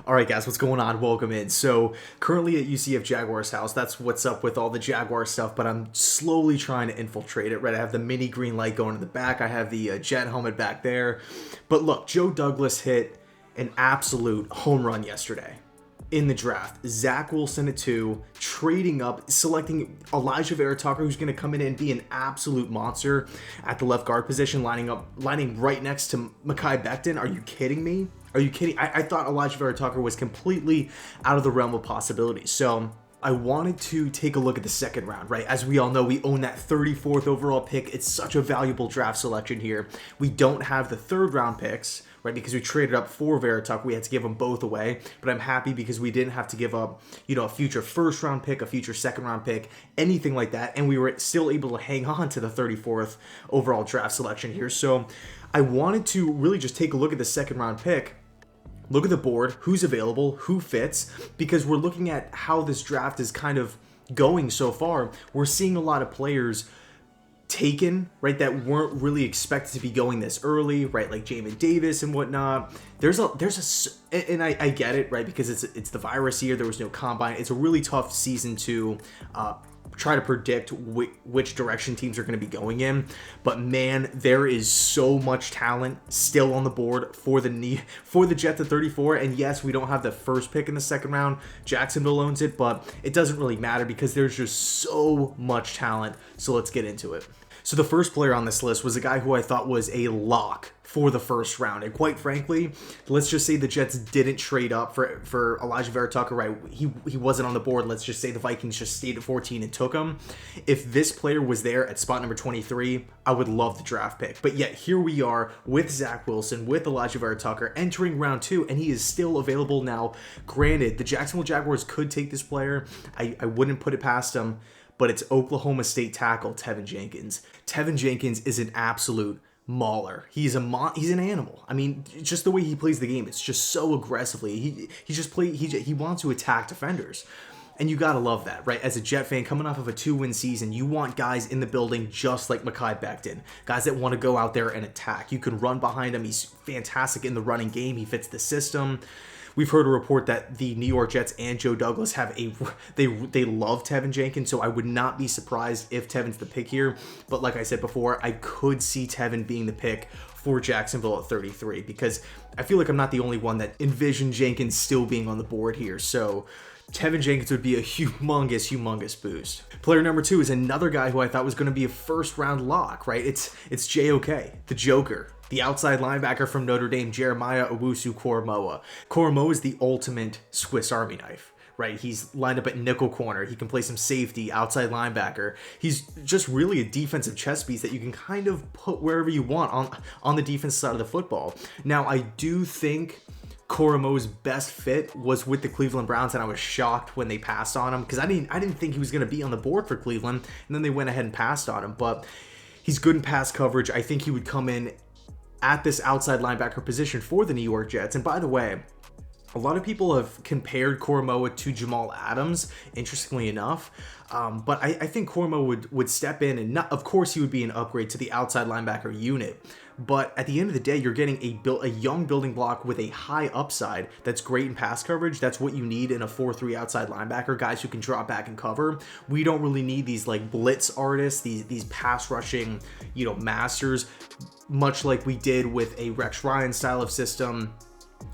All right, guys, what's going on? Welcome in. So currently at UCF Jaguars house, that's what's up with all the Jaguar stuff, but I'm slowly trying to infiltrate it, right? I have the mini green light going in the back. I have the Jet helmet back there. But look, Joe Douglas hit an absolute home run yesterday in the draft. Zach Wilson at 2, trading up, selecting Elijah Vera Tucker, who's going to come in and be an absolute monster at the left guard position, lining right next to Mekhi Becton. Are you kidding me? Are you kidding? I thought Elijah Vera Tucker was completely out of the realm of possibility. So I wanted to take a look at the second round, right? As we all know, we own that 34th overall pick. It's such a valuable draft selection here. We don't have the third round picks, right? Because we traded up for Vera Tucker. We had to give them both away, but I'm happy because we didn't have to give up, a future first round pick, a future second round pick, anything like that. And we were still able to hang on to the 34th overall draft selection here. So I wanted to really just take a look at the second round pick. Look at the board, who's available, who fits, because we're looking at how this draft is kind of going so far. We're seeing a lot of players taken, right, that weren't really expected to be going this early, right, like Jamin Davis and whatnot. And I get it, right, because it's the virus year, there was no combine. It's a really tough season to try to predict which direction teams are going to be going in, but man, there is so much talent still on the board for the Jets at 34. And yes, we don't have the first pick in the second round. Jacksonville owns it, but it doesn't really matter because there's just so much talent. So let's get into it. So the first player on this list was a guy who I thought was a lock for the first round. And quite frankly, let's just say the Jets didn't trade up for Elijah Vera Tucker, right? He wasn't on the board. Let's just say the Vikings just stayed at 14 and took him. If this player was there at spot number 23, I would love the draft pick. But yet here we are with Zach Wilson, with Elijah Vera Tucker entering round 2, and he is still available now. Granted, the Jacksonville Jaguars could take this player. I wouldn't put it past them. But it's Oklahoma State tackle Tevin Jenkins. Tevin Jenkins is an absolute mauler. He's an animal. I mean, just the way he plays the game, it's just so aggressively. He wants to attack defenders. And you gotta love that, right? As a Jet fan coming off of a 2-win season, you want guys in the building just like Mekhi Becton. Guys that want to go out there and attack. You can run behind him. He's fantastic in the running game. He fits the system. We've heard a report that the New York Jets and Joe Douglas they love Tevin Jenkins, so I would not be surprised if Tevin's the pick here. But like I said before, I could see Tevin being the pick for Jacksonville at 33 because I feel like I'm not the only one that envisioned Jenkins still being on the board here. So Tevin Jenkins would be a humongous boost. Player number 2 is another guy who I thought was going to be a first round lock, right? It's JOK, the Joker. The outside linebacker from Notre Dame, Jeremiah Owusu-Koramoah. Koramoah is the ultimate Swiss Army knife, right? He's lined up at nickel corner. He can play some safety, outside linebacker. He's just really a defensive chess piece that you can kind of put wherever you want on the defense side of the football. Now, I do think Koramoah's best fit was with the Cleveland Browns, and I was shocked when they passed on him because I didn't think he was going to be on the board for Cleveland, and then they went ahead and passed on him. But he's good in pass coverage. I think he would come in at this outside linebacker position for the New York Jets. And by the way, a lot of people have compared Koramoah to Jamal Adams, interestingly enough. But I think Koramoah would step in, and of course he would be an upgrade to the outside linebacker unit. But at the end of the day, you're getting a young building block with a high upside that's great in pass coverage. That's what you need in a 4-3 outside linebacker, guys who can drop back and cover. We don't really need these like blitz artists, these pass rushing, masters, much like we did with a Rex Ryan style of system,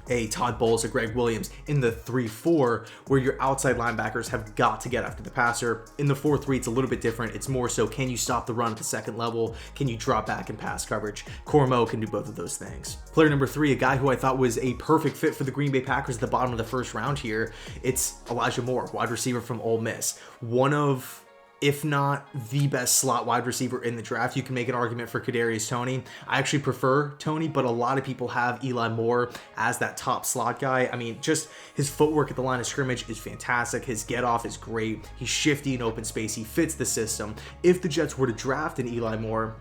a Todd Bowles, a Greg Williams in the 3-4, where your outside linebackers have got to get after the passer. In the 4-3, it's a little bit different. It's more so, can you stop the run at the second level? Can you drop back in pass coverage? Koramoah can do both of those things. Player number 3, a guy who I thought was a perfect fit for the Green Bay Packers at the bottom of the first round here. It's Elijah Moore, wide receiver from Ole Miss. One of, if not the best slot wide receiver in the draft. You can make an argument for Kadarius Toney. I actually prefer Toney, but a lot of people have Eli Moore as that top slot guy. I mean, just his footwork at the line of scrimmage is fantastic. His get off is great. He's shifty in open space. He fits the system. If the Jets were to draft an Eli Moore,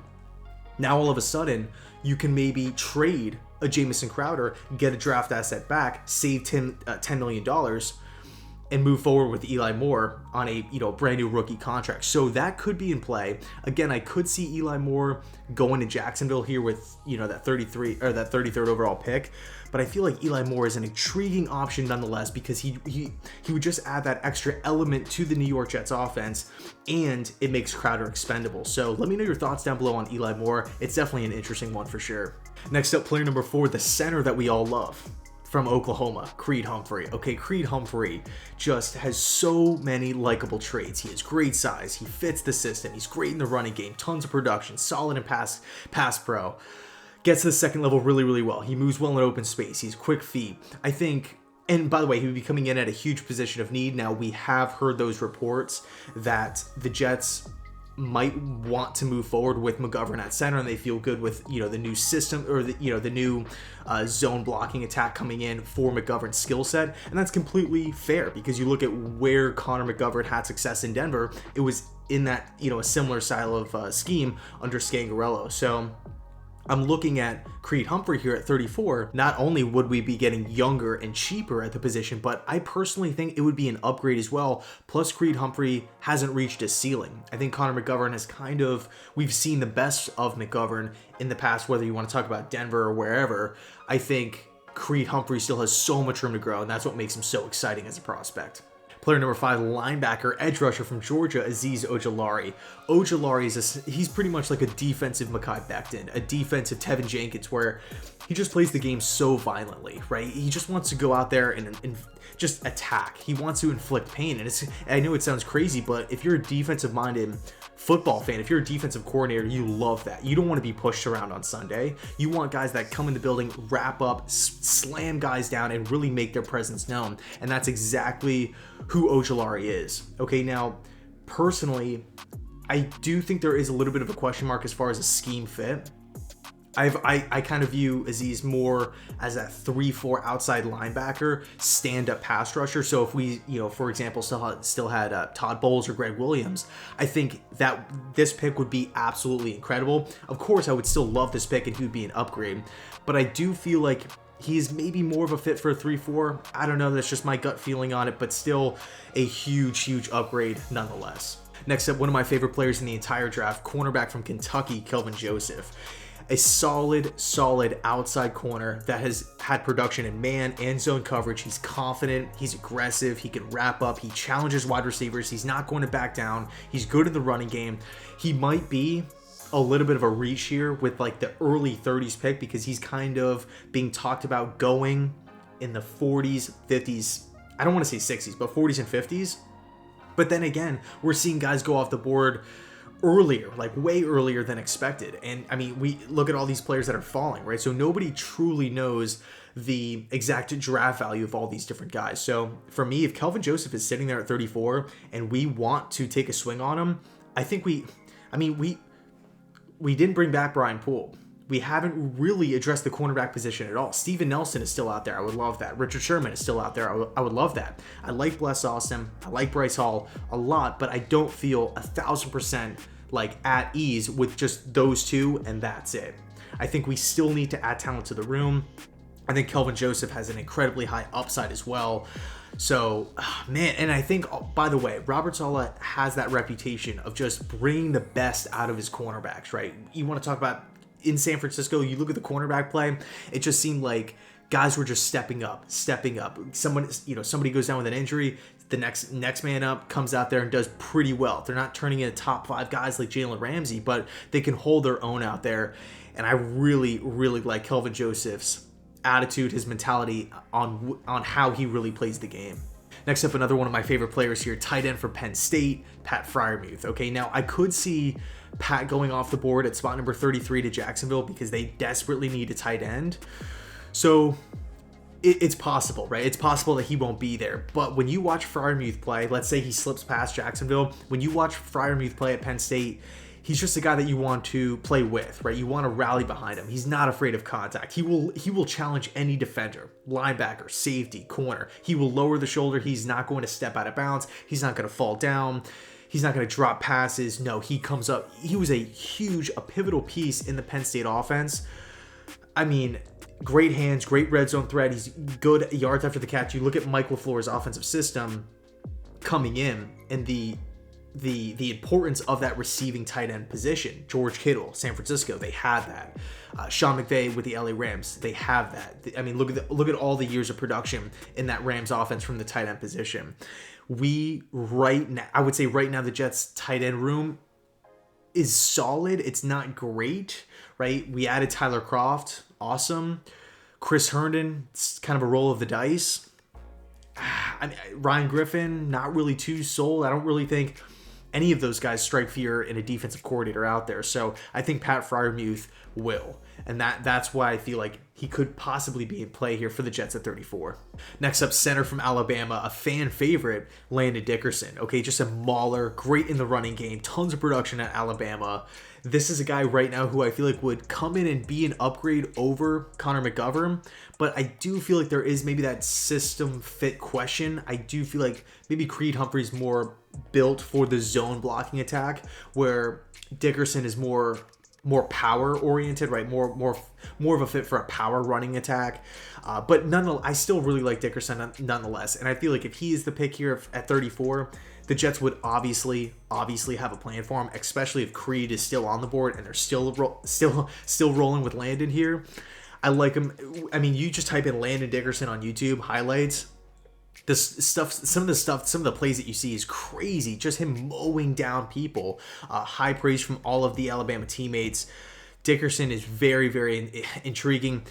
now all of a sudden you can maybe trade a Jamison Crowder, get a draft asset back, save $10 million, and move forward with Eli Moore on a brand new rookie contract. So that could be in play. Again, I could see Eli Moore going to Jacksonville here with that 33rd overall pick. But I feel like Eli Moore is an intriguing option nonetheless, because he would just add that extra element to the New York Jets offense, and it makes Crowder expendable. So let me know your thoughts down below on Eli Moore. It's definitely an interesting one for sure. Next up, player number 4, the center that we all love from Oklahoma, Creed Humphrey. Okay, Creed Humphrey just has so many likable traits. He has great size, he fits the system, he's great in the running game, tons of production, solid in pass pro. Gets to the second level really well. He moves well in open space. He's quick feet. I think, and by the way, he would be coming in at a huge position of need. Now, we have heard those reports that the Jets might want to move forward with McGovern at center, and they feel good with the new system, or the new zone blocking attack coming in for McGovern's skill set. And that's completely fair, because you look at where Connor McGovern had success in Denver, it was in that a similar style of scheme under Scangarello. So I'm looking at Creed Humphrey here at 34. Not only would we be getting younger and cheaper at the position, but I personally think it would be an upgrade as well. Plus, Creed Humphrey hasn't reached his ceiling. I think Connor McGovern has we've seen the best of McGovern in the past, whether you want to talk about Denver or wherever. I think Creed Humphrey still has so much room to grow, and that's what makes him so exciting as a prospect. Player number 5, linebacker, edge rusher from Georgia, Azeez Ali. Ojulari he's pretty much like a defensive Mekhi Becton, a defensive Tevin Jenkins, where he just plays the game so violently, right? He just wants to go out there and just attack. He wants to inflict pain, and I know it sounds crazy, but if you're a defensive-minded football fan, if you're a defensive coordinator, you love that. You don't want to be pushed around on Sunday. You want guys that come in the building, wrap up, slam guys down, and really make their presence known. And that's exactly who Ojulari is. Okay, now, personally, I do think there is a little bit of a question mark as far as a scheme fit. I kind of view Azeez more as that 3-4 outside linebacker, stand-up pass rusher. So if we, for example, still had Todd Bowles or Greg Williams, I think that this pick would be absolutely incredible. Of course, I would still love this pick, and he would be an upgrade. But I do feel like he's maybe more of a fit for a 3-4. I don't know, that's just my gut feeling on it, but still a huge upgrade nonetheless. Next up, one of my favorite players in the entire draft, cornerback from Kentucky, Kelvin Joseph. A solid outside corner that has had production in man and zone coverage. He's confident, he's aggressive, he can wrap up, he challenges wide receivers, he's not going to back down, he's good in the running game. He might be a little bit of a reach here with like the early 30s pick, because he's kind of being talked about going in the 40s, 50s, I don't want to say 60s, but 40s and 50s. But then again, we're seeing guys go off the board earlier, like way earlier than expected. And I mean, we look at all these players that are falling, right? So nobody truly knows the exact draft value of all these different guys. So for me, if Kelvin Joseph is sitting there at 34 and we want to take a swing on him, I think we didn't bring back Brian Poole. We haven't really addressed the cornerback position at all. Steven Nelson is still out there. I would love that. Richard Sherman is still out there. I would love that. I like Bless Austin. I like Bryce Hall a lot, but I don't feel 1,000% like at ease with just those two, and that's it. I think we still need to add talent to the room. I think Kelvin Joseph has an incredibly high upside as well. So, man, and I think, by the way, Robert Saleh has that reputation of just bringing the best out of his cornerbacks, right? You want to talk about in San Francisco, you look at the cornerback play, it just seemed like guys were just stepping up. Somebody goes down with an injury, the next man up comes out there and does pretty well. They're not turning into top 5 guys like Jalen Ramsey, but they can hold their own out there. And I really like Kelvin Joseph's attitude, his mentality on how he really plays the game. Next up, another one of my favorite players here, tight end for Penn State, Pat Friarmuth. Okay, now I could see Pat going off the board at spot number 33 to Jacksonville because they desperately need a tight end. So it's possible, right? It's possible that he won't be there. But when you watch Friarmuth play, let's say he slips past Jacksonville, when you watch Friarmuth play at Penn State, he's just a guy that you want to play with, right? You want to rally behind him. He's not afraid of contact. He will challenge any defender, linebacker, safety, corner. He will lower the shoulder. He's not going to step out of bounds. He's not going to fall down. He's not going to drop passes. No, he comes up. He was a pivotal piece in the Penn State offense. I mean, great hands, great red zone threat. He's good yards after the catch. You look at Mike LaFleur's offensive system. coming in and the importance of that receiving tight end position. George Kittle, San Francisco, they had that. Sean McVay with the LA Rams, they have that. I mean, look at all the years of production in that Rams offense from the tight end position. I would say right now the Jets tight end room is solid. It's not great, right? We added Tyler Kroft, awesome. Chris Herndon, it's kind of a roll of the dice. I mean, Ryan Griffin, not really too sold. I don't really think any of those guys strike fear in a defensive coordinator out there. So I think Pat Friarmuth will. And that's why I feel like he could possibly be in play here for the Jets at 34. Next up, center from Alabama, a fan favorite, Landon Dickerson. Okay, just a mauler, great in the running game, tons of production at Alabama. This is a guy right now who I feel like would come in and be an upgrade over Connor McGovern, but I do feel like there is maybe that system fit question. I do feel like maybe Creed Humphrey's more built for the zone blocking attack, where Dickerson is more power oriented, right? More of a fit for a power running attack. But nonetheless, I still really like Dickerson nonetheless. And I feel like if he is the pick here at 34, the Jets would obviously have a plan for him, especially if Creed is still on the board and they're still rolling with Landon here. I like him. I mean, you just type in Landon Dickerson on YouTube highlights. Some of the plays that you see is crazy. Just him mowing down people. High praise from all of the Alabama teammates. Dickerson is very, very intriguing.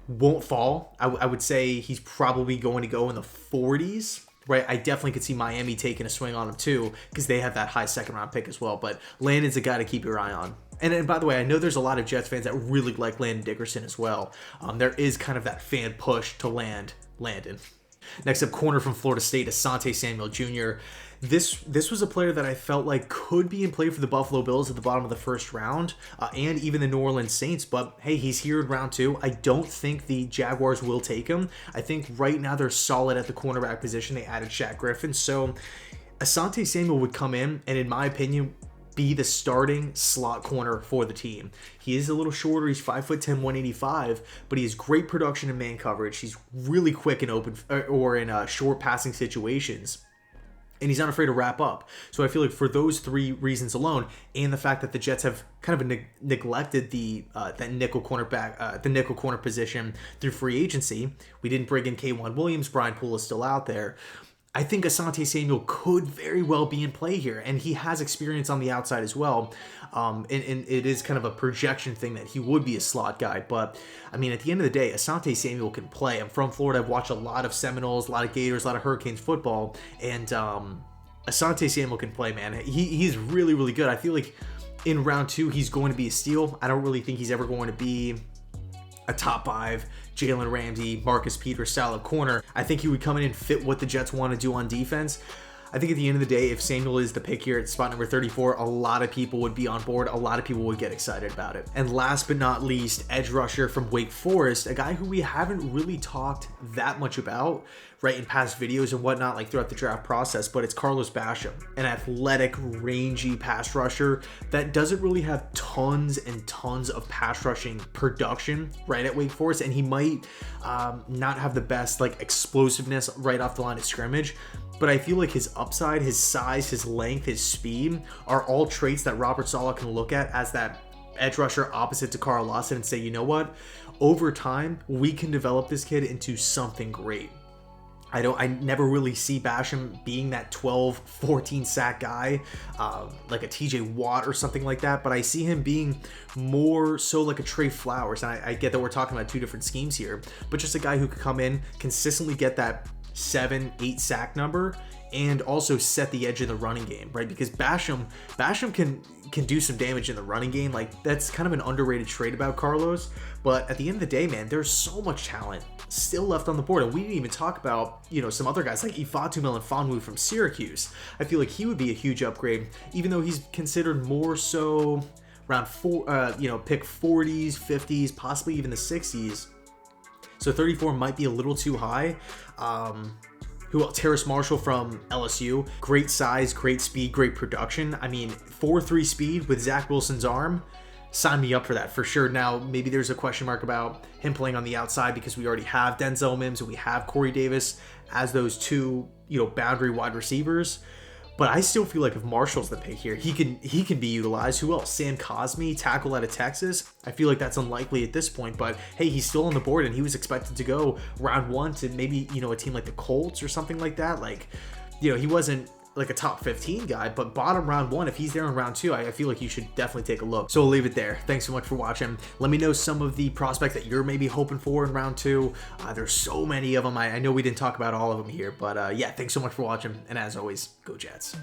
Won't fall. I would say he's probably going to go in the 40s. Right, I definitely could see Miami taking a swing on him too, because they have that high second round pick as well. But Landon's a guy to keep your eye on. And by the way, I know there's a lot of Jets fans that really like Landon Dickerson as well. There is kind of that fan push to Landon. Next up, corner from Florida State, Ahmed Samuel Jr. This was a player that I felt like could be in play for the Buffalo Bills at the bottom of the first round, and even the New Orleans Saints. But hey, he's here in round 2. I don't think the Jaguars will take him. I think right now they're solid at the cornerback position. They added Shaq Griffin, so Ahmed Samuel would come in, and in my opinion, be the starting slot corner for the team. He is a little shorter. He's 5'10", 185, but he has great production in man coverage. He's really quick in open or in short passing situations. And he's not afraid to wrap up. So I feel like for those 3 reasons alone, and the fact that the Jets have kind of neglected that nickel cornerback, the nickel corner position through free agency, we didn't bring in K'Wan Williams. Brian Poole is still out there. I think Ahmed Samuel could very well be in play here, and he has experience on the outside as well. And it is kind of a projection thing that he would be a slot guy. But, I mean, at the end of the day, Ahmed Samuel can play. I'm from Florida. I've watched a lot of Seminoles, a lot of Gators, a lot of Hurricanes football. And Ahmed Samuel can play, man. He's really, really good. I feel like in round 2, he's going to be a steal. I don't really think he's ever going to be a top 5 Jalen Ramsey, Marcus Peters style of corner. I think he would come in and fit what the Jets want to do on defense. I think at the end of the day, if Samuel is the pick here at spot number 34, a lot of people would be on board. A lot of people would get excited about it. And last but not least, edge rusher from Wake Forest, a guy who we haven't really talked that much about, right, in past videos and whatnot, like throughout the draft process, but it's Carlos Basham, an athletic, rangy pass rusher that doesn't really have tons and tons of pass rushing production, right, at Wake Forest, and he might not have the best, like, explosiveness right off the line of scrimmage, but I feel like his upside, his size, his length, his speed are all traits that Robert Saleh can look at as that edge rusher opposite to Carl Lawson and say, you know what, over time, we can develop this kid into something great. I never really see Basham being that 12, 14 sack guy, like a TJ Watt or something like that, but I see him being more so like a Trey Flowers. And I get that we're talking about 2 different schemes here, but just a guy who could come in, consistently get that 7, 8 sack number, and also set the edge in the running game, right? Because Basham can do some damage in the running game. Like, that's kind of an underrated trait about Carlos. But at the end of the day, man, there's so much talent still left on the board. And we didn't even talk about, some other guys like Ifeatu Melifonwu from Syracuse. I feel like he would be a huge upgrade, even though he's considered more so around pick 40s, 50s, possibly even the 60s. So 34 might be a little too high. Who else? Terrace Marshall from LSU. Great size, great speed, great production. I mean, 4.3 speed with Zach Wilson's arm. sign me up for that for sure. Now, maybe there's a question mark about him playing on the outside because we already have Denzel Mims and we have Corey Davis as those two, boundary wide receivers. But I still feel like if Marshall's the pick here, he can be utilized. Who else? Sam Cosmi, tackle out of Texas. I feel like that's unlikely at this point, but hey, he's still on the board and he was expected to go round 1 to maybe, a team like the Colts or something like that. Like, he wasn't like a top 15 guy, but bottom round 1, if he's there in round 2, I feel like you should definitely take a look. So we'll leave it there. Thanks so much for watching. Let me know some of the prospects that you're maybe hoping for in round 2. There's so many of them. I know we didn't talk about all of them here, but yeah, thanks so much for watching. And as always, go Jets.